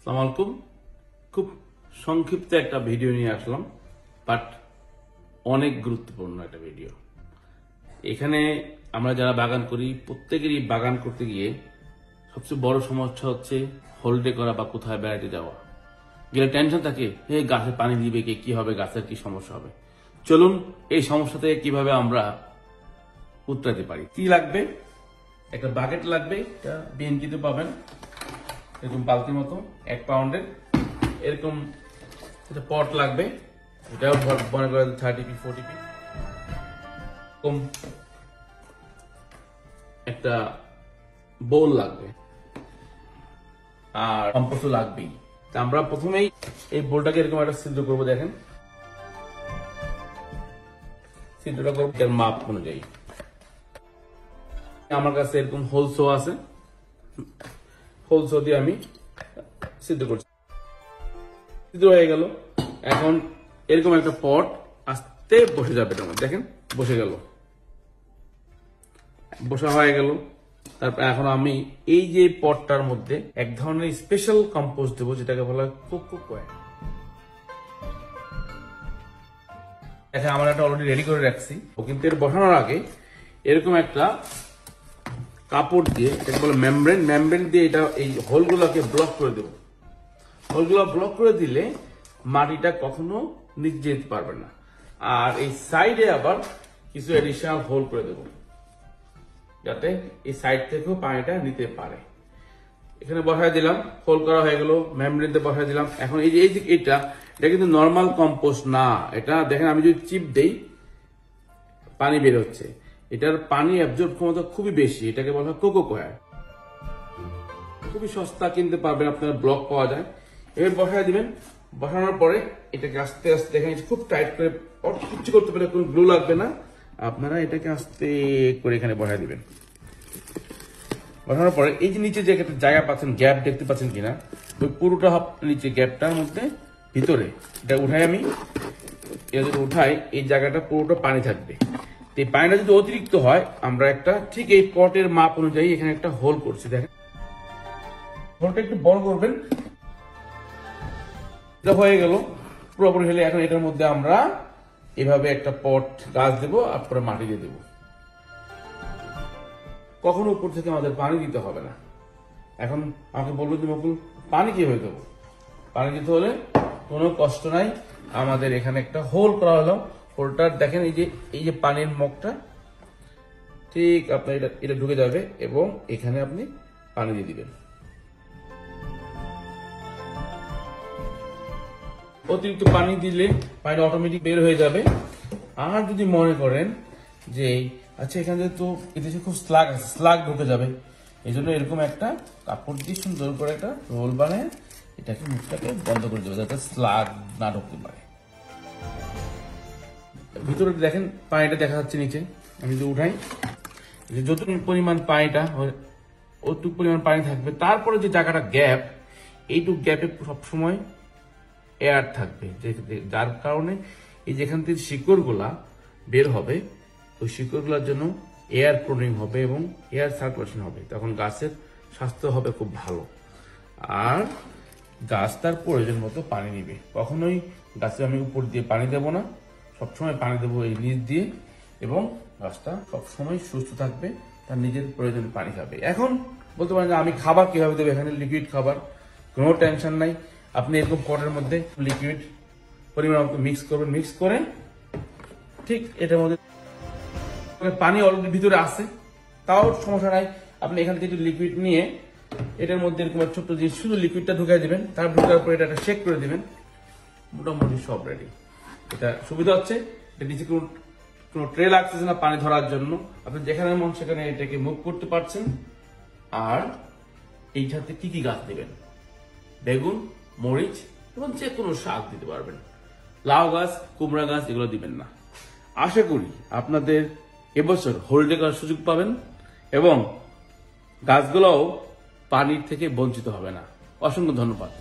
আসসালামু আলাইকুম। খুব সংক্ষিপ্ত একটা ভিডিও নিয়ে আসলাম, বাট অনেক গুরুত্বপূর্ণ একটা ভিডিও। এখানে আমরা যারা বাগান করি প্রত্যেকেরই বাগান করতে গিয়ে সবচেয়ে বড় সমস্যা হচ্ছে হলিডে করা বা কোথায় বেড়াতে যাওয়া। গেলে টেনশন থাকে, গাছে পানি দিবে কে, কি হবে, গাছের কি সমস্যা হবে। চলুন এই সমস্যা থেকে কিভাবে আমরা উতরাতে পারি। কি লাগবে? একটা বাকেট লাগবে, এটা বিএনপিতে পাবেন, এরকম বালতির মতো 1 পাউন্ডের। এরকম একটা পট লাগবে, এটাও মনে করেন 30 পি 40 পি। এরকম একটা বোল লাগবে, আর কম্পোস্ট লাগবেই। তা আমরা প্রথমেই এই বোলটাকে এরকম একটা ছিদ্র করবো। দেখেন ছিদ্রটা করবো এর মাপ অনুযায়ী। আমার কাছে এরকম হোলসো আছে, হোলসো দিয়ে আমি ছিদ্র করছি। ছিদ্র হয়ে গেল। এখন এরকম একটা পট আস্তে বসে যাবে এটার মধ্যে। দেখেন বসে গেল, বসা হয়ে গেল। তারপর এখন আমি এই যে পটটার মধ্যে এক ধরনের স্পেশাল কম্পোস্ট দেবো, যেটাকে বলা হয় কোকো কয়েন। দেখেন আমার একটা অলরেডি রেডি করে রাখছি, কিন্তু এর বসানোর আগে এরকম একটা কাপড় দিয়ে, এটাকে বলে মেমব্রেন, মেমব্রেন দিয়ে এটা এই হোলগুলোকে ব্লক করে দেবো। হোলগুলো ব্লক করে দিলে মাটিটা কখনো নিচে যেতে পারবে না। আর এই সাইডে আবার কিছু এডিশনাল হোল করে দেবো, যাতে এই সাইড থেকেও পানিটা নিতে পারে। এখানে বসায় দিলাম, হোল করা হয়ে গেল, মেমব্রেনতে বসায় দিলাম। এখন এই যে এটা কিন্তু নর্মাল কম্পোস্ট না। এটা দেখেন আমি যদি চিপ দেই পানি বের হচ্ছে। এটার পানি অ্যাবজর্ব ক্ষমতা খুবই বেশি, এটাকে বলা হয় কোকো কয়েন। খুবই সস্তা, কিনতে পারবেন, আপনার ব্লক পাওয়া যায়। এবার বসায় দিবেন। বসানোর পরে এটাকে আস্তে আস্তে দেখেন খুব টাইট করে, কিচ্ছু করতে পারলে কোনো গ্লু লাগবে না। আপনারা এটাকে আস্তে করে এখানে বসায় দিবেন। বসানোর পরে এই যে নিচে যে একটা জায়গা পাচ্ছেন, গ্যাপ দেখতে পাচ্ছেন কিনা, ওই পুরোটা নিচে গ্যাপটার মধ্যে ভিতরে এটা উঠাই আমি। এটা যদি উঠাই এই জায়গাটা পুরোটা পানি থাকবে। এই পানিটা যদি অতিরিক্ত হয়, আমরা একটা ঠিক এই পটের মাপ অনুযায়ী এখানে একটা হোল করছি। দেখেন হোলটা একটু বড় করবেন। এটা হয়ে গেল পুরোপুরি হলে এখন এটার মধ্যে আমরা এভাবে একটা পট গাছ দেবো, আর পরে মাটি দিয়ে দেবো। কখনো উপর থেকে আমাদের পানি দিতে হবে না। এখন আমাকে বলবো যে মকুল পানি কিভাবে দেবো? পানি দিতে হলে কোনো কষ্ট নাই। আমাদের এখানে একটা হোল করা হলো। হোলটার দেখেন এই যে পানির মুখটা ঠিক আপনার এটা ঢুকে যাবে, এবং এখানে আপনি পানি দিয়ে দিবেন। অতিরিক্ত পানি দিলে পানি অটোমেটিক বের হয়ে যাবে। আর যদি মনে করেন যে আচ্ছা এখানে তো এদেশে খুব স্লাগ আছে, স্লাগ ঢুকে যাবে, এই জন্য এরকম একটা কাপড় দিয়ে সুন্দর করে একটা রোল বানিয়ে এটাকে মুখটাকে বন্ধ করে দেবে, যাতে স্লাগ না ঢুকতে পারে। ভিতরে দেখেন পানিটা দেখা যাচ্ছে নিচে। আমি যদি উঠাই, যতটুকু পরিমাণ পানিটা, ওটুকু পরিমাণ পানি থাকবে। তারপরে যে জায়গাটা গ্যাপ, এইটুকু গ্যাপে সবসময় এয়ার থাকবে, যার কারণে এই যেখান থেকে শিকড়গুলা বের হবে, ওই শিকড়গুলোর জন্য এয়ার প্রোনিং হবে এবং এয়ার সার্কুলেশন হবে। তখন গাছের স্বাস্থ্য হবে খুব ভালো। আর গাছ তার প্রয়োজন মতো পানি নিবে। কখনোই গাছে আমি উপর দিয়ে পানি দেবো না, সবসময় পানি দেবো এই নিচ দিয়ে, এবং গাছটা সবসময় সুস্থ থাকবে, তার নিজের প্রয়োজনে পানি খাবে। এখন বলতে পারেন যে আমি খাবার কিভাবে দেবো, এখানে লিকুইড খাবার, কোনো টেনশন নাই। আপনি এরকম পটের মধ্যে লিকুইড পরিমাণ মতো মিক্স করবেন, মিক্স করে ঠিক এটার মধ্যে পানি অলরেডি ভিতরে আছে, তাও সমস্যা নাই। আপনি এখান থেকে লিকুইড নিয়ে এটার মধ্যে এরকম ছোট্ট জিনিস শুধু লিকুইডটা ঢুকাই দিবেন, তার ঢুকার পরে এটা শেক করে দিবেন, মোটামুটি সব রেডি। এটা সুবিধা হচ্ছে এটা নিচে কোনো ট্রে লাগতেছে না পানি ধরার জন্য। আপনি যেখানে মন সেখানে এটাকে মুভ করতে পারছেন। আর এইটাতে কি কি গাছ দিবেন? বেগুন, মরিচ এবং যে কোনো শাক দিতে পারবেন। লাউ গাছ, কুমড়া গাছ এগুলো দিবেন না। আশা করি আপনাদের এবছর হলিডে করার সুযোগ পাবেন এবং গাছগুলোও পানির থেকে বঞ্চিত হবে না। অসংখ্য ধন্যবাদ।